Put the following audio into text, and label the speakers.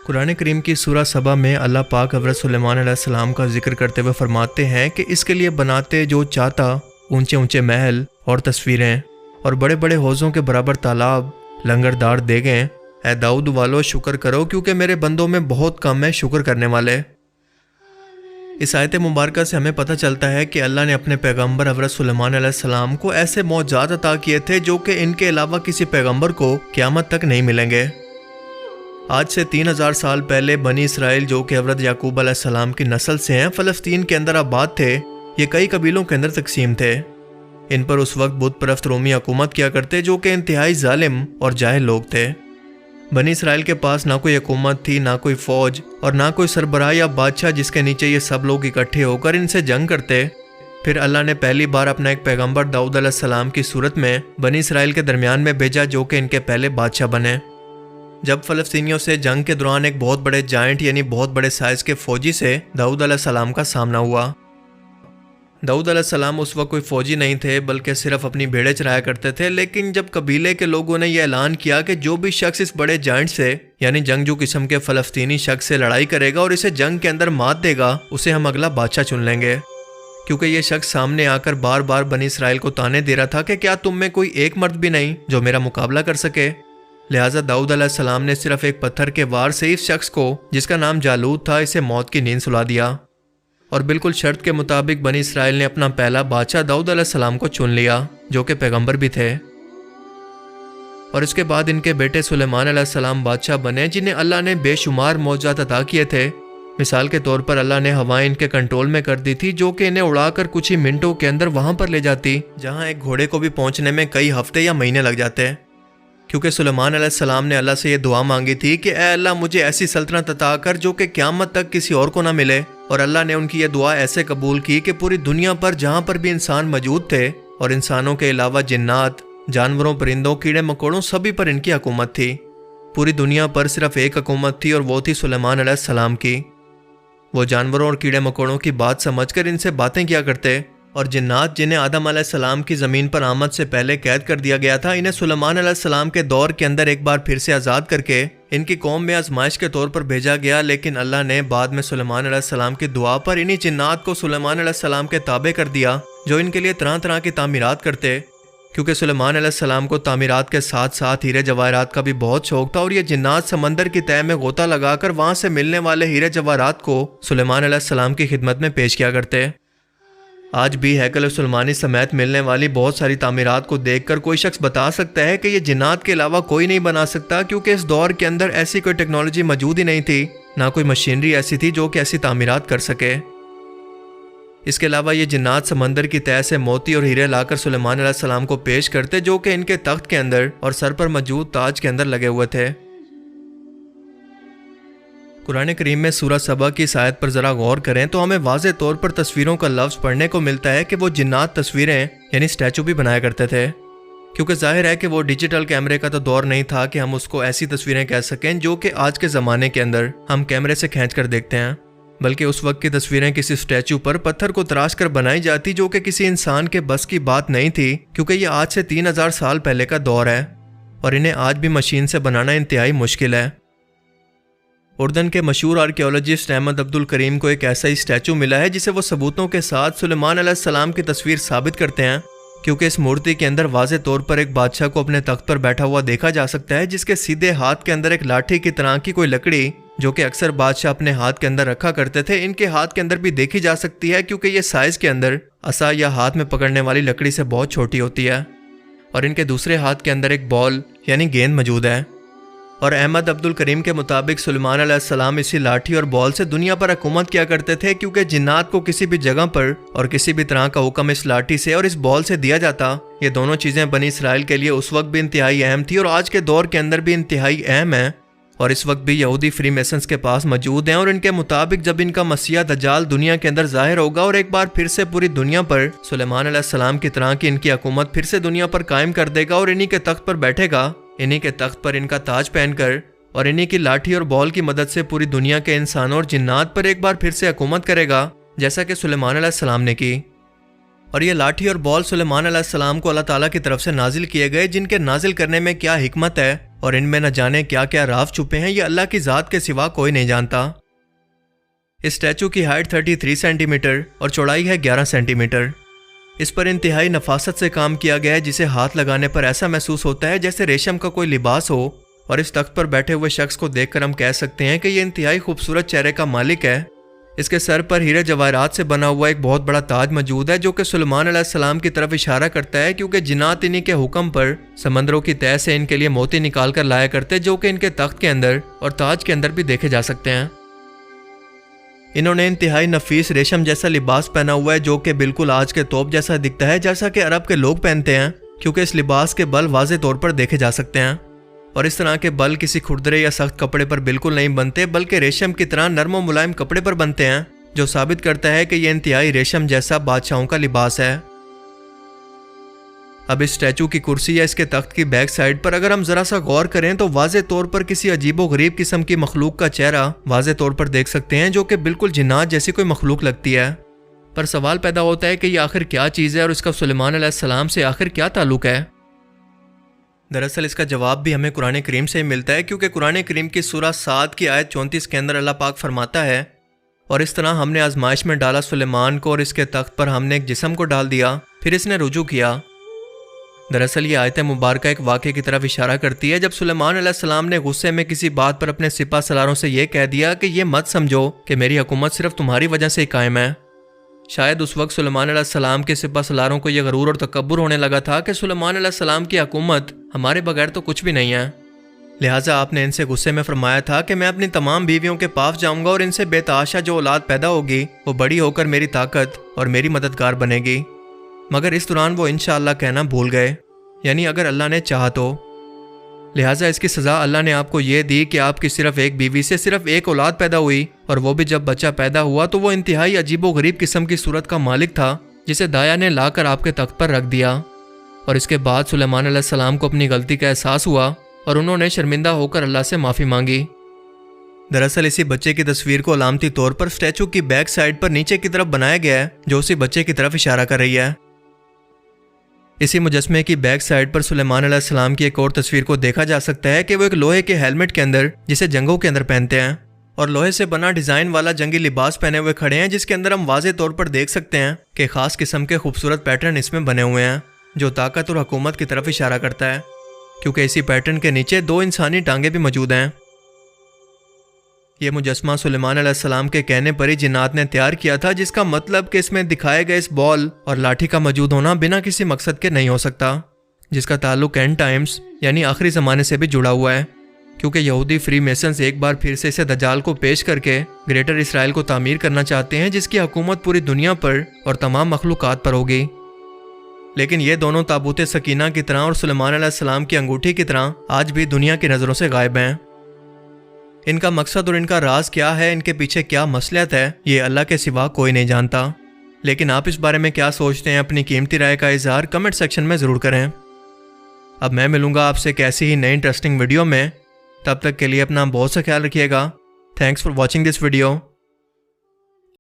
Speaker 1: قرآن کریم کی سورہ سبا میں اللہ پاک حضرت سلیمان علیہ السلام کا ذکر کرتے ہوئے فرماتے ہیں کہ اس کے لیے بناتے جو چاہتا اونچے اونچے محل اور تصویریں اور بڑے بڑے حوضوں کے برابر تالاب لنگردار دیگیں۔ اے داؤد والو شکر کرو کیونکہ میرے بندوں میں بہت کم ہے شکر کرنے والے۔ اس آیت مبارکہ سے ہمیں پتہ چلتا ہے کہ اللہ نے اپنے پیغمبر حضرت سلیمان علیہ السلام کو ایسے معجزات عطا کیے تھے جو کہ ان کے علاوہ کسی پیغمبر کو قیامت تک نہیں ملیں گے۔ آج سے 3000 سال پہلے بنی اسرائیل جو کہ حضرت یعقوب علیہ السلام کی نسل سے ہیں فلسطین کے اندر آباد تھے۔ یہ کئی قبیلوں کے اندر تقسیم تھے۔ ان پر اس وقت بت پرست رومی حکومت کیا کرتے جو کہ انتہائی ظالم اور جاہل لوگ تھے۔ بنی اسرائیل کے پاس نہ کوئی حکومت تھی، نہ کوئی فوج اور نہ کوئی سربراہ یا بادشاہ جس کے نیچے یہ سب لوگ اکٹھے ہو کر ان سے جنگ کرتے۔ پھر اللہ نے پہلی بار اپنا ایک پیغمبر داؤد علیہ السلام کی صورت میں بنی اسرائیل کے درمیان میں بھیجا جو کہ ان کے پہلے بادشاہ بنے۔ جب فلسطینیوں سے جنگ کے دوران ایک بہت بڑے جائنٹ یعنی بہت بڑے سائز کے فوجی سے داؤد علیہ السلام کا سامنا ہوا۔ داؤد علیہ السلام اس وقت کوئی فوجی نہیں تھے بلکہ صرف اپنی بھیڑیں چرایا کرتے تھے، لیکن جب قبیلے کے لوگوں نے یہ اعلان کیا کہ جو بھی شخص اس بڑے جائنٹ سے یعنی جنگجو قسم کے فلسطینی شخص سے لڑائی کرے گا اور اسے جنگ کے اندر مات دے گا اسے ہم اگلا بادشاہ چن لیں گے، کیونکہ یہ شخص سامنے آ کر بار بار بنی اسرائیل کو تانے دے رہا تھا کہ کیا تم میں کوئی ایک مرد بھی نہیں جو میرا مقابلہ کر سکے۔ لہٰذا داؤد علیہ السلام نے صرف ایک پتھر کے وار سے اس شخص کو جس کا نام جالوت تھا اسے موت کی نیند سلا دیا، اور بالکل شرط کے مطابق بنی اسرائیل نے اپنا پہلا بادشاہ داؤد علیہ السلام کو چن لیا جو کہ پیغمبر بھی تھے، اور اس کے بعد ان کے بیٹے سلیمان علیہ السلام بادشاہ بنے جنہیں اللہ نے بے شمار معجزات عطا کیے تھے۔ مثال کے طور پر اللہ نے ہوائیں ان کے کنٹرول میں کر دی تھی جو کہ انہیں اڑا کر کچھ ہی منٹوں کے اندر وہاں پر لے جاتی جہاں ایک گھوڑے کو بھی پہنچنے میں کئی ہفتے یا مہینے لگ جاتے، کیونکہ سلیمان علیہ السلام نے اللہ سے یہ دعا مانگی تھی کہ اے اللہ مجھے ایسی سلطنت عطا کر جو کہ قیامت تک کسی اور کو نہ ملے، اور اللہ نے ان کی یہ دعا ایسے قبول کی کہ پوری دنیا پر جہاں پر بھی انسان موجود تھے اور انسانوں کے علاوہ جنات، جانوروں، پرندوں، کیڑے مکوڑوں سبھی پر ان کی حکومت تھی۔ پوری دنیا پر صرف ایک حکومت تھی اور وہ تھی سلیمان علیہ السلام کی۔ وہ جانوروں اور کیڑے مکوڑوں کی بات سمجھ کر ان سے باتیں کیا کرتے، اور جنات جنہیں آدم علیہ السلام کی زمین پر آمد سے پہلے قید کر دیا گیا تھا انہیں سلیمان علیہ السلام کے دور کے اندر ایک بار پھر سے آزاد کر کے ان کی قوم میں آزمائش کے طور پر بھیجا گیا، لیکن اللہ نے بعد میں سلیمان علیہ السلام کی دعا پر انہی جنات کو سلیمان علیہ السلام کے تابع کر دیا جو ان کے لیے طرح طرح کی تعمیرات کرتے، کیونکہ سلیمان علیہ السلام کو تعمیرات کے ساتھ ساتھ ہیرے جواہرات کا بھی بہت شوق تھا، اور یہ جنات سمندر کی تہہ میں غوطہ لگا کر وہاں سے ملنے والے ہیرے جواہرات کو سلیمان علیہ السلام کی خدمت میں پیش کیا کرتے۔ آج بھی ہیکل سلیمانی سمیت ملنے والی بہت ساری تعمیرات کو دیکھ کر کوئی شخص بتا سکتا ہے کہ یہ جنات کے علاوہ کوئی نہیں بنا سکتا، کیونکہ اس دور کے اندر ایسی کوئی ٹیکنالوجی موجود ہی نہیں تھی، نہ کوئی مشینری ایسی تھی جو کہ ایسی تعمیرات کر سکے۔ اس کے علاوہ یہ جنات سمندر کی تہہ سے موتی اور ہیرے لا کر سلیمان علیہ السلام کو پیش کرتے جو کہ ان کے تخت کے اندر اور سر پر موجود تاج کے اندر لگے ہوئے تھے۔ قرآن کریم میں سورہ سبا کی اس آیت پر ذرا غور کریں تو ہمیں واضح طور پر تصویروں کا لفظ پڑھنے کو ملتا ہے کہ وہ جنات تصویریں یعنی اسٹیچو بھی بنایا کرتے تھے، کیونکہ ظاہر ہے کہ وہ ڈیجیٹل کیمرے کا تو دور نہیں تھا کہ ہم اس کو ایسی تصویریں کہہ سکیں جو کہ آج کے زمانے کے اندر ہم کیمرے سے کھینچ کر دیکھتے ہیں، بلکہ اس وقت کی تصویریں کسی اسٹیچو پر پتھر کو تراش کر بنائی جاتی جو کہ کسی انسان کے بس کی بات نہیں تھی، کیونکہ یہ آج سے 3000 سال پہلے کا دور ہے اور انہیں آج بھی مشین سے بنانا انتہائی مشکل ہے۔ اردن کے مشہور آرکیولوجسٹ احمد عبد الکریم کو ایک ایسا ہی اسٹیچو ملا ہے جسے وہ ثبوتوں کے ساتھ سلیمان علیہ السلام کی تصویر ثابت کرتے ہیں، کیونکہ اس مورتی کے اندر واضح طور پر ایک بادشاہ کو اپنے تخت پر بیٹھا ہوا دیکھا جا سکتا ہے جس کے سیدھے ہاتھ کے اندر ایک لاٹھی کی طرح کی کوئی لکڑی جو کہ اکثر بادشاہ اپنے ہاتھ کے اندر رکھا کرتے تھے ان کے ہاتھ کے اندر بھی دیکھی جا سکتی ہے، کیونکہ یہ سائز کے اندر عصا یا ہاتھ میں پکڑنے والی لکڑی سے بہت چھوٹی ہوتی ہے، اور ان کے دوسرے ہاتھ کے اندر ایک بال یعنی گیند موجود ہے۔ اور احمد عبد الکریم کے مطابق سلیمان علیہ السلام اسی لاٹھی اور بال سے دنیا پر حکومت کیا کرتے تھے، کیونکہ جنات کو کسی بھی جگہ پر اور کسی بھی طرح کا حکم اس لاٹھی سے اور اس بال سے دیا جاتا۔ یہ دونوں چیزیں بنی اسرائیل کے لیے اس وقت بھی انتہائی اہم تھی اور آج کے دور کے اندر بھی انتہائی اہم ہے، اور اس وقت بھی یہودی فری میسنز کے پاس موجود ہیں، اور ان کے مطابق جب ان کا مسیح دجال دنیا کے اندر ظاہر ہوگا اور ایک بار پھر سے پوری دنیا پر سلیمان علیہ السلام کی طرح کی ان کی حکومت پھر سے دنیا پر قائم کر دے گا اور انہی کے تخت پر بیٹھے گا، انہی کے تخت پر ان کا تاج پہن کر اور انہی کی لاٹھی اور بال کی مدد سے پوری دنیا کے انسانوں اور جنات پر ایک بار پھر سے حکومت کرے گا جیسا کہ سلیمان علیہ السلام نے کی۔ اور یہ لاٹھی اور بال سلیمان علیہ السلام کو اللہ تعالیٰ کی طرف سے نازل کیے گئے، جن کے نازل کرنے میں کیا حکمت ہے اور ان میں نہ جانے کیا کیا راز چھپے ہیں، یہ اللہ کی ذات کے سوا کوئی نہیں جانتا۔ اس اسٹیچو کی ہائٹ 33 سینٹی میٹر اور چوڑائی ہے 11 سینٹی میٹر۔ اس پر انتہائی نفاست سے کام کیا گیا ہے، جسے ہاتھ لگانے پر ایسا محسوس ہوتا ہے جیسے ریشم کا کوئی لباس ہو، اور اس تخت پر بیٹھے ہوئے شخص کو دیکھ کر ہم کہہ سکتے ہیں کہ یہ انتہائی خوبصورت چہرے کا مالک ہے۔ اس کے سر پر ہیرے جواہرات سے بنا ہوا ایک بہت بڑا تاج موجود ہے، جو کہ سلیمان علیہ السلام کی طرف اشارہ کرتا ہے، کیونکہ جنات انہی کے حکم پر سمندروں کی تہہ سے ان کے لیے موتی نکال کر لایا کرتے، جو کہ ان کے تخت کے اندر اور تاج کے اندر بھی دیکھے جا سکتے ہیں۔ انہوں نے انتہائی نفیس ریشم جیسا لباس پہنا ہوا ہے، جو کہ بالکل آج کے توپ جیسا دکھتا ہے، جیسا کہ عرب کے لوگ پہنتے ہیں، کیونکہ اس لباس کے بل واضح طور پر دیکھے جا سکتے ہیں، اور اس طرح کے بل کسی کھردرے یا سخت کپڑے پر بالکل نہیں بنتے، بلکہ ریشم کی طرح نرم و ملائم کپڑے پر بنتے ہیں، جو ثابت کرتا ہے کہ یہ انتہائی ریشم جیسا بادشاہوں کا لباس ہے۔ اب اس اسٹیچو کی کرسی یا اس کے تخت کی بیک سائڈ پر اگر ہم ذرا سا غور کریں تو واضح طور پر کسی عجیب و غریب قسم کی مخلوق کا چہرہ واضح طور پر دیکھ سکتے ہیں، جو کہ بالکل جنات جیسی کوئی مخلوق لگتی ہے۔ پر سوال پیدا ہوتا ہے کہ یہ آخر کیا چیز ہے اور اس کا سلیمان علیہ السلام سے آخر کیا تعلق ہے؟ دراصل اس کا جواب بھی ہمیں قرآن کریم سے ہی ملتا ہے، کیونکہ قرآن کریم کی سورہ 7 کی آیت 34 کے اندر اللہ پاک فرماتا ہے، اور اس طرح ہم نے آزمائش میں ڈالا سلیمان کو، اور اس کے تخت پر ہم نے ایک جسم کو ڈال دیا، پھر اس نے رجوع کیا۔ دراصل یہ آیت مبارکہ ایک واقعے کی طرف اشارہ کرتی ہے، جب سلیمان علیہ السلام نے غصے میں کسی بات پر اپنے سپہ سالاروں سے یہ کہہ دیا کہ یہ مت سمجھو کہ میری حکومت صرف تمہاری وجہ سے ہی قائم ہے۔ شاید اس وقت سلیمان علیہ السلام کے سپہ سالاروں کو یہ غرور اور تکبر ہونے لگا تھا کہ سلیمان علیہ السلام کی حکومت ہمارے بغیر تو کچھ بھی نہیں ہے، لہٰذا آپ نے ان سے غصے میں فرمایا تھا کہ میں اپنی تمام بیویوں کے پاس جاؤں گا، اور ان سے بے تحاشا جو اولاد پیدا ہوگی وہ بڑی ہو کر میری طاقت اور میری مددگار بنے گی۔ مگر اس دوران وہ انشاءاللہ کہنا بھول گئے، یعنی اگر اللہ نے چاہا تو۔ لہٰذا اس کی سزا اللہ نے آپ کو یہ دی کہ آپ کی صرف ایک بیوی سے صرف ایک اولاد پیدا ہوئی، اور وہ بھی جب بچہ پیدا ہوا تو وہ انتہائی عجیب و غریب قسم کی صورت کا مالک تھا، جسے دایا نے لا کر آپ کے تخت پر رکھ دیا۔ اور اس کے بعد سلیمان علیہ السلام کو اپنی غلطی کا احساس ہوا، اور انہوں نے شرمندہ ہو کر اللہ سے معافی مانگی۔ دراصل اسی بچے کی تصویر کو علامتی طور پر اسٹیچو کی بیک سائڈ پر نیچے کی طرف بنایا گیا ہے، جو اسی بچے کی طرف اشارہ کر رہی ہے۔ اسی مجسمے کی بیک سائڈ پر سلیمان علیہ السلام کی ایک اور تصویر کو دیکھا جا سکتا ہے کہ وہ ایک لوہے کے ہیلمٹ کے اندر، جسے جنگوں کے اندر پہنتے ہیں، اور لوہے سے بنا ڈیزائن والا جنگی لباس پہنے ہوئے کھڑے ہیں، جس کے اندر ہم واضح طور پر دیکھ سکتے ہیں کہ خاص قسم کے خوبصورت پیٹرن اس میں بنے ہوئے ہیں، جو طاقت اور حکومت کی طرف اشارہ کرتا ہے، کیونکہ اسی پیٹرن کے نیچے 2 انسانی ٹانگیں بھی موجود ہیں۔ یہ مجسمہ سلیمان علیہ السلام کے کہنے پر ہی جنات نے تیار کیا تھا، جس کا مطلب کہ اس میں دکھائے گئے اس بال اور لاٹھی کا موجود ہونا بنا کسی مقصد کے نہیں ہو سکتا، جس کا تعلق اینڈ ٹائمز یعنی آخری زمانے سے بھی جڑا ہوا ہے، کیونکہ یہودی فری میسنز ایک بار پھر سے اسے دجال کو پیش کر کے گریٹر اسرائیل کو تعمیر کرنا چاہتے ہیں، جس کی حکومت پوری دنیا پر اور تمام مخلوقات پر ہوگی۔ لیکن یہ دونوں تابوت سکینہ کی طرح اور سلیمان علیہ السلام کی انگوٹھی کی طرح آج بھی دنیا کی نظروں سے غائب ہیں۔ ان کا مقصد اور ان کا راز کیا ہے، ان کے پیچھے کیا مصلحت ہے، یہ اللہ کے سوا کوئی نہیں جانتا۔ لیکن آپ اس بارے میں کیا سوچتے ہیں؟ اپنی قیمتی رائے کا اظہار کمنٹ سیکشن میں ضرور کریں۔ اب میں ملوں گا آپ سے ایک ایسی ہی نئی انٹرسٹنگ ویڈیو میں، تب تک کے لیے اپنا بہت سا خیال رکھیے گا۔ Thanks for watching this video.